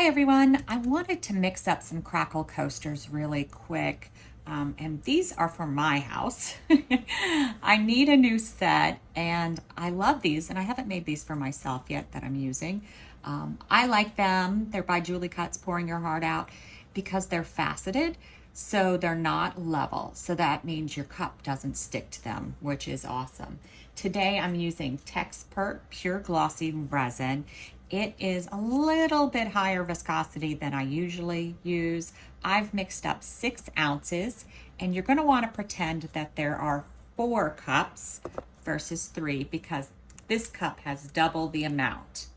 everyone. I wanted to mix up some Crackle coasters really quick. And these are for my house. I need a new set and I love these, and I haven't made these for myself yet that I'm using. I like them. They're by Julie Cutts Pouring Your Heart Out because they're faceted, so they're not level. So that means your cup doesn't stick to them, which is awesome. Today I'm using Texpert Pure Glossy Resin. It is a little bit higher viscosity than I usually use. I've mixed up 6 ounces, and you're going to want to pretend that there are 4 cups versus 3 because this cup has double the amount.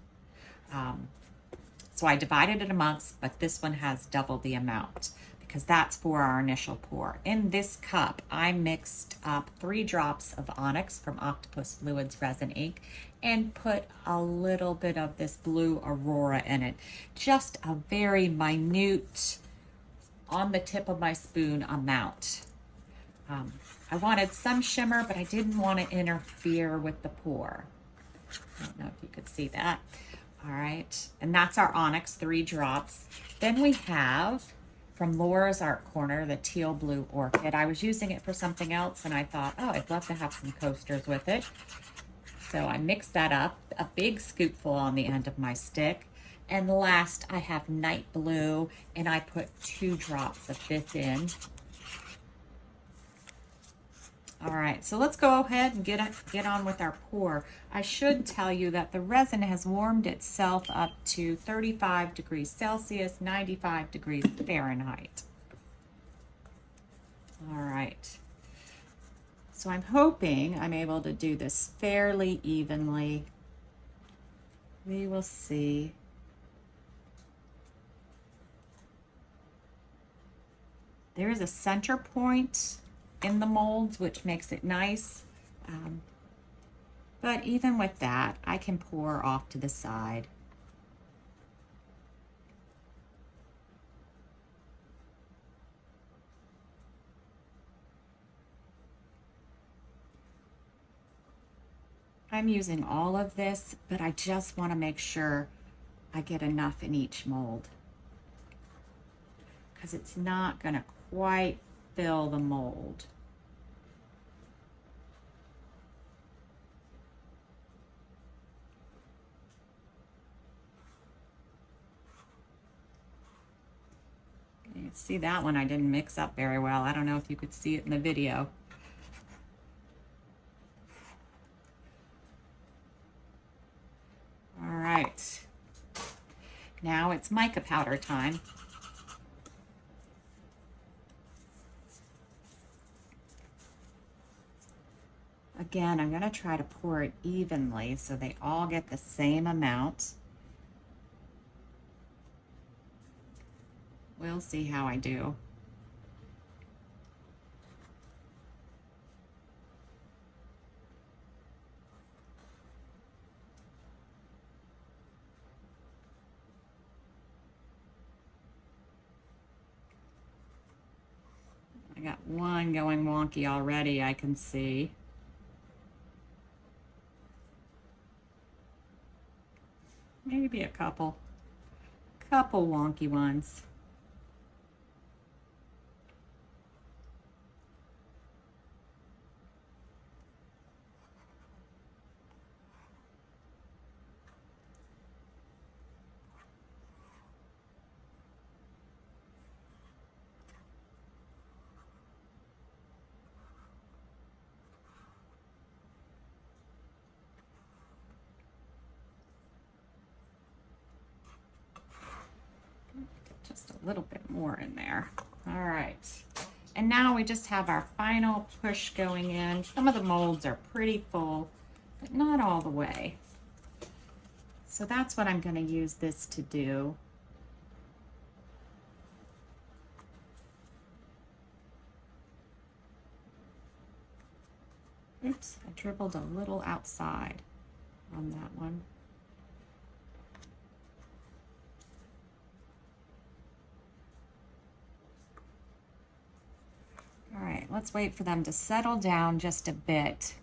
So I divided it amongst, but this one has double the amount because that's for our initial pour. In this cup, I mixed up 3 drops of Onyx from Octopus Fluids Resin Ink and put a little bit of this blue Aurora in it. Just a very minute, on the tip of my spoon amount. I wanted some shimmer, but I didn't want to interfere with the pour. I don't know if you could see that. All right, and that's our Onyx, 3 drops. Then we have from Laura's Art Corner, the teal blue orchid. I was using it for something else and I thought, oh, I'd love to have some coasters with it. So I mixed that up, a big scoopful on the end of my stick. And last I have Night Blue, and I put 2 drops of this in. All right, so let's go ahead and get on with our pour. I should tell you that the resin has warmed itself up to 35 degrees Celsius, 95 degrees Fahrenheit. All right, so I'm hoping I'm able to do this fairly evenly. We will see. There is a center point in the molds, which makes it nice. But even with that, I can pour off to the side. I'm using all of this, but I just want to make sure I get enough in each mold, because it's not going to quite fill the mold. You can see that one I didn't mix up very well. I don't know if you could see it in the video. All right, now it's mica powder time. Again, I'm going to try to pour it evenly so they all get the same amount. We'll see how I do. I got one going wonky already, I can see. Maybe a couple wonky ones. Just a little bit more in there. All right, and now we just have our final push going in. Some of the molds are pretty full, but not all the way. So that's what I'm going to use this to do. Oops, I dribbled a little outside on that one. All right, let's wait for them to settle down just a bit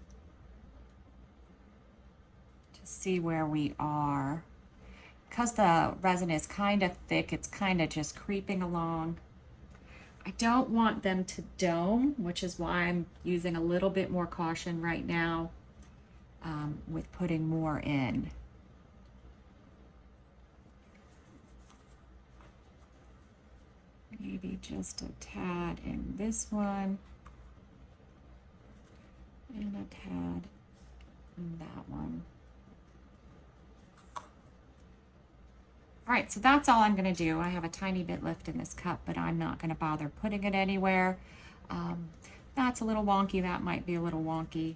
to see where we are. because the resin is kind of thick, it's kind of just creeping along. I don't want them to dome, which is why I'm using a little bit more caution right now with putting more in. Maybe just a tad in this one and a tad in that one. All right, so that's all I'm gonna do. I have a tiny bit left in this cup, but I'm not gonna bother putting it anywhere. That's a little wonky, that might be a little wonky.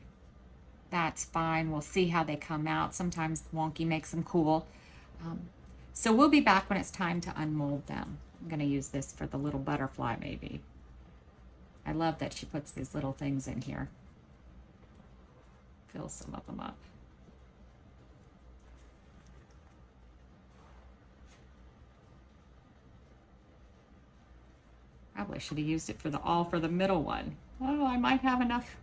That's fine, we'll see how they come out. Sometimes wonky makes them cool. So we'll be back when it's time to unmold them. I'm gonna use this for the little butterfly maybe. I love that she puts these little things in here. Fill some of them up. Probably should have used it for the middle one. Oh, I might have enough.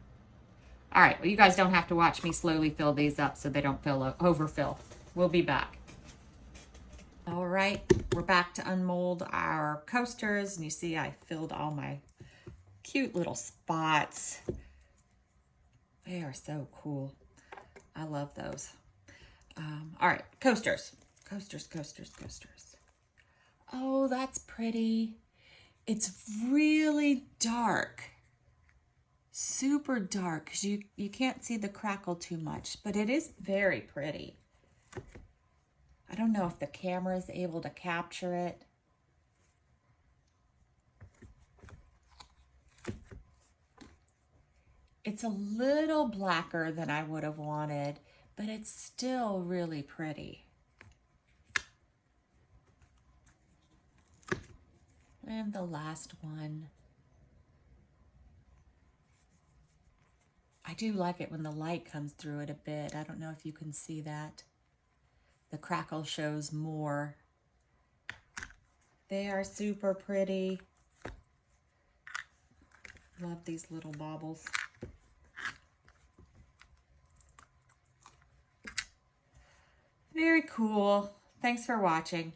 All right, well, you guys don't have to watch me slowly fill these up so they don't overfill. We'll be back. All right, we're back to unmold our coasters, and you see I filled all my cute little spots. They are so cool. I love those. All right, coasters. Coasters. Oh, that's pretty. It's really dark. Super dark, because you can't see the crackle too much, but it is very pretty. I don't know if the camera is able to capture it. It's a little blacker than I would have wanted, but it's still really pretty. And the last one. I do like it when the light comes through it a bit. I don't know if you can see that. The crackle shows more. They are super pretty. Love these little baubles. Very cool. Thanks for watching.